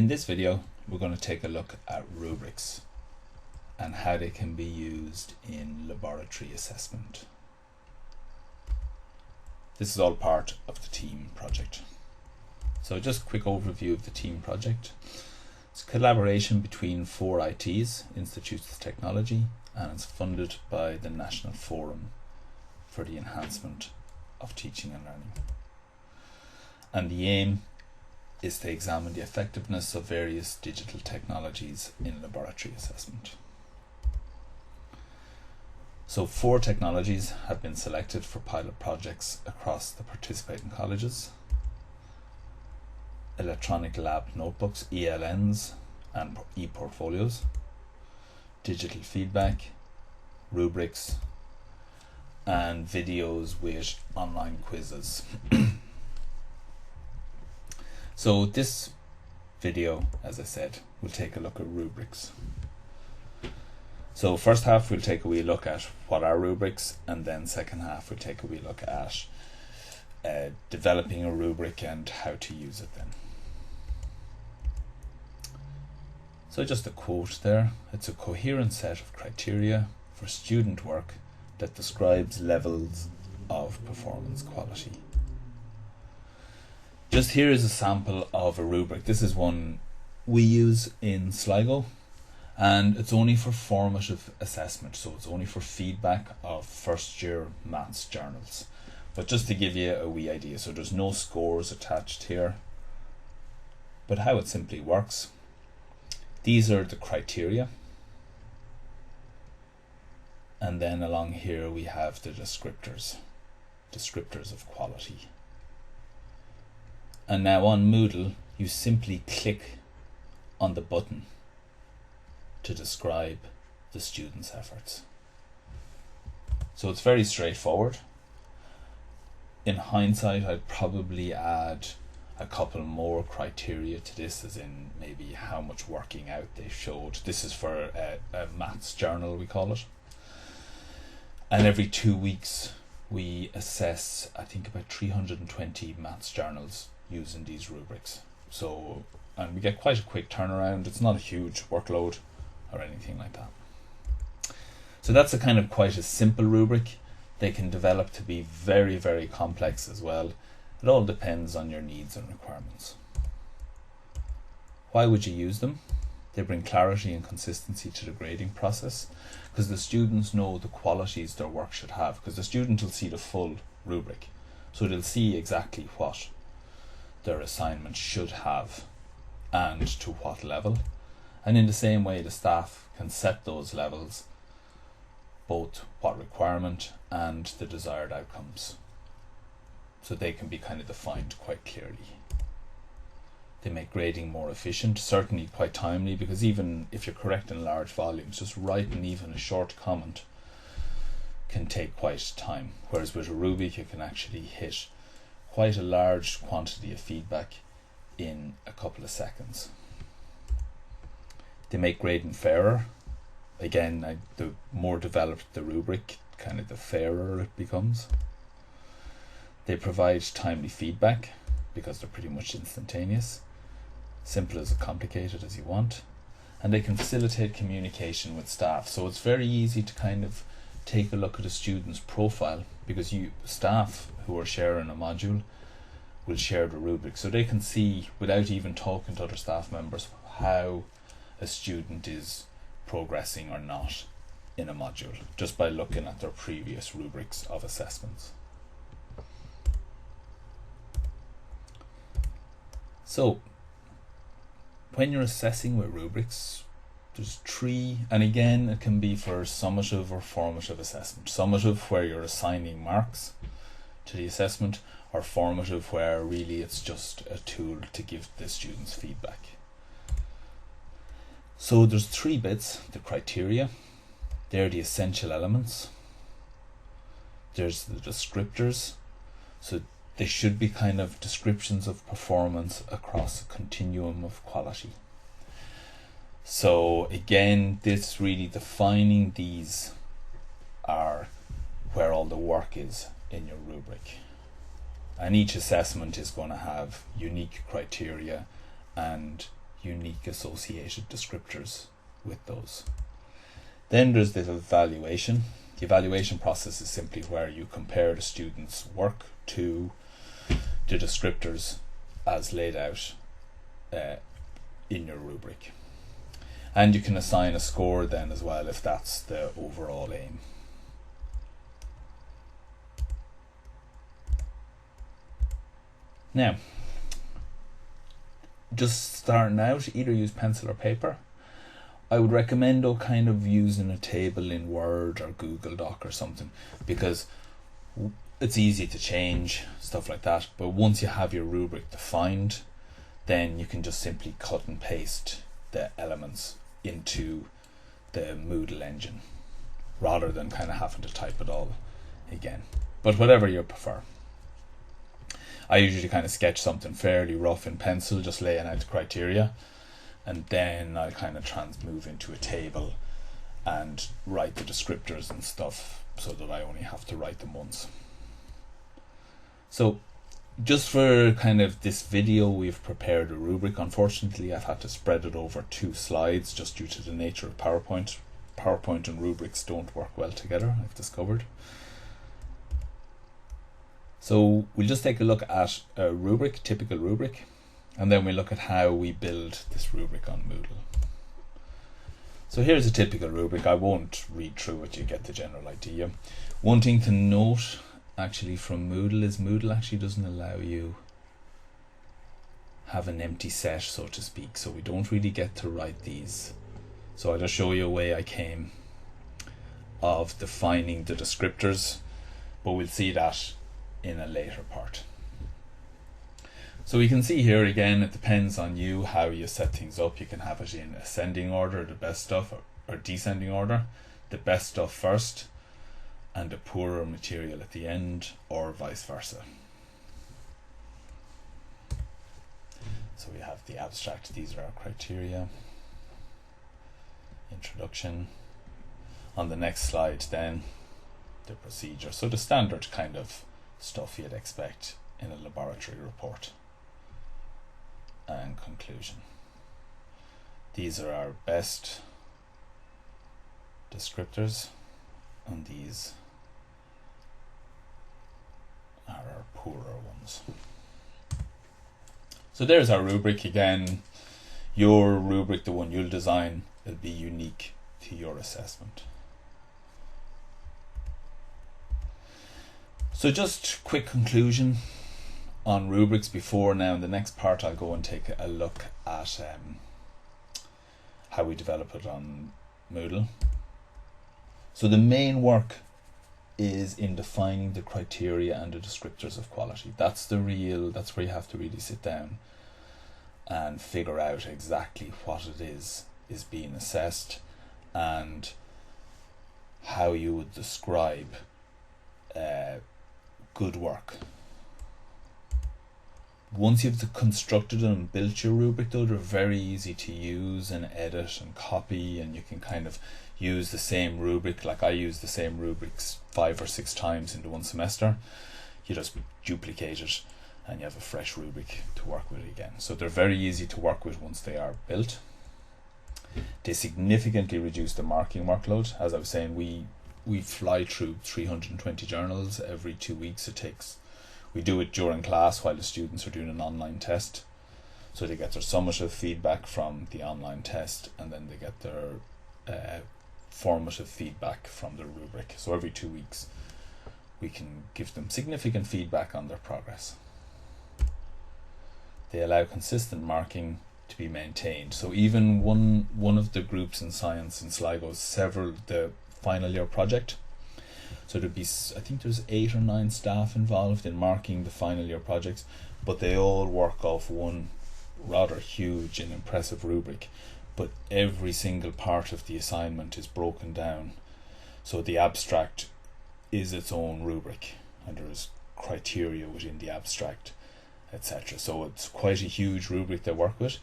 In this video, we're going to take a look at rubrics and how they can be used in laboratory assessment. This is all part of the TEAM project. So just a quick overview of the TEAM project. It's a collaboration between 4 ITs, Institutes of Technology, and it's funded by the National Forum for the Enhancement of Teaching and Learning. And the aim is to examine the effectiveness of various digital technologies in laboratory assessment. So 4 technologies have been selected for pilot projects across the participating colleges: electronic lab notebooks, ELNs, and e-portfolios, digital feedback, rubrics, and videos with online quizzes. So this video, as I said, we'll take a look at rubrics. So first half we'll take a wee look at what are rubrics, and then second half we'll take a wee look at developing a rubric and how to use it then. So just a quote there: it's a coherent set of criteria for student work that describes levels of performance quality. Just here is a sample of a rubric. This is one we use in Sligo, and it's only for formative assessment, so it's only for feedback of first year maths journals. But just to give you a wee idea, so there's no scores attached here, but how it simply works: these are the criteria, and then along here we have the descriptors of quality. And now on Moodle, you simply click on the button to describe the student's efforts. So it's very straightforward. In hindsight, I'd probably add a couple more criteria to this, as in maybe how much working out they showed. This is for a maths journal, we call it. And every 2 weeks, we assess, I think, about 320 maths journals using these rubrics. So, and we get quite a quick turnaround. It's not a huge workload or anything like that. So that's a kind of quite a simple rubric. They can develop to be very, very complex as well. It all depends on your needs and requirements. Why would you use them? They bring clarity and consistency to the grading process, because the students know the qualities their work should have, because the student will see the full rubric. So they'll see exactly what their assignment should have and to what level. And in the same way, the staff can set those levels, both what requirement and the desired outcomes, so they can be kind of defined quite clearly. They make grading more efficient, certainly quite timely, because even if you're correcting large volumes, just writing even a short comment can take quite time, whereas with a rubric you can actually hit quite a large quantity of feedback in a couple of seconds. They make grading fairer. Again, the more developed the rubric, kind of the fairer it becomes. They provide timely feedback because they're pretty much instantaneous, simple as complicated as you want, and they can facilitate communication with staff. So it's very easy to kind of take a look at a student's profile, because staff who are sharing a module will share the rubric, so they can see, without even talking to other staff members, how a student is progressing or not in a module, just by looking at their previous rubrics of assessments. So when you're assessing with rubrics, there's 3, and again it can be for summative or formative assessment. Summative, where you're assigning marks to the assessment, or formative, where really it's just a tool to give the students feedback. So there's 3 bits: the criteria, they're the essential elements. There's the descriptors, so they should be kind of descriptions of performance across a continuum of quality. So again, this really defining these are where all the work is in your rubric. And each assessment is going to have unique criteria and unique associated descriptors with those. Then there's the evaluation. The evaluation process is simply where you compare the student's work to the descriptors as laid out in your rubric. And you can assign a score then as well if that's the overall aim. Now, just starting out, either use pencil or paper. I would recommend though kind of using a table in Word or Google Doc or something, because it's easy to change, stuff like that. But once you have your rubric defined, then you can just simply cut and paste the elements into the Moodle engine, rather than kind of having to type it all again. But whatever you prefer. I usually kind of sketch something fairly rough in pencil, just laying out the criteria, and then I kind of move into a table and write the descriptors and stuff so that I only have to write them once. So just for kind of this video, we've prepared a rubric. Unfortunately, I've had to spread it over 2 slides just due to the nature of PowerPoint. PowerPoint and rubrics don't work well together, I've discovered. So we'll just take a look at a rubric, typical rubric, and then we'll look at how we build this rubric on Moodle. So here's a typical rubric. I won't read through it, you get the general idea. One thing to note actually from Moodle is Moodle actually doesn't allow you have an empty set, so to speak, so we don't really get to write these. So I'll just show you a way I came of defining the descriptors, but we'll see that in a later part. So we can see here again, it depends on you how you set things up. You can have it in ascending order, the best stuff, or descending order, the best stuff first and the poorer material at the end, or vice versa. So we have the abstract, these are our criteria, introduction. On the next slide then, the procedure. So the standard kind of stuff you'd expect in a laboratory report, and conclusion. These are our best descriptors, and these are our poorer ones. So there's our rubric. Again, your rubric, the one you'll design, will be unique to your assessment. So just quick conclusion on rubrics before now. In the next part I'll go and take a look at how we develop it on Moodle. So the main work is in defining the criteria and the descriptors of quality. That's where you have to really sit down and figure out exactly what it is being assessed and how you would describe good work. Once you've constructed and built your rubric though, they're very easy to use and edit and copy, and you can kind of use the same rubric. Like I use the same rubrics 5 or 6 times into one semester. You just duplicate it and you have a fresh rubric to work with again. So they're very easy to work with once they are built. They significantly reduce the marking workload. As I was saying, we fly through 320 journals every 2 weeks. We do it during class while the students are doing an online test. So they get their summative feedback from the online test, and then they get their formative feedback from the rubric. So every 2 weeks we can give them significant feedback on their progress. They allow consistent marking to be maintained. So even one of the groups in science in Sligo, the final year project. So there'd be, I think there's 8 or 9 staff involved in marking the final year projects, but they all work off one rather huge and impressive rubric. But every single part of the assignment is broken down. So the abstract is its own rubric, and there's criteria within the abstract, etc. So it's quite a huge rubric they work with,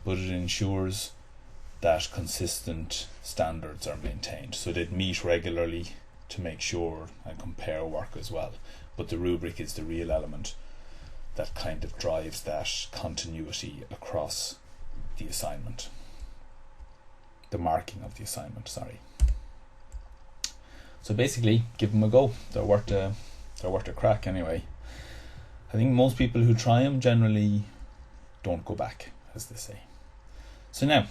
but it ensures that consistent standards are maintained. So they'd meet regularly to make sure and compare work as well. But the rubric is the real element that kind of drives that continuity across the assignment. The marking of the assignment, sorry. So basically, give them a go. They're worth a crack anyway. I think most people who try them generally don't go back, as they say. So now,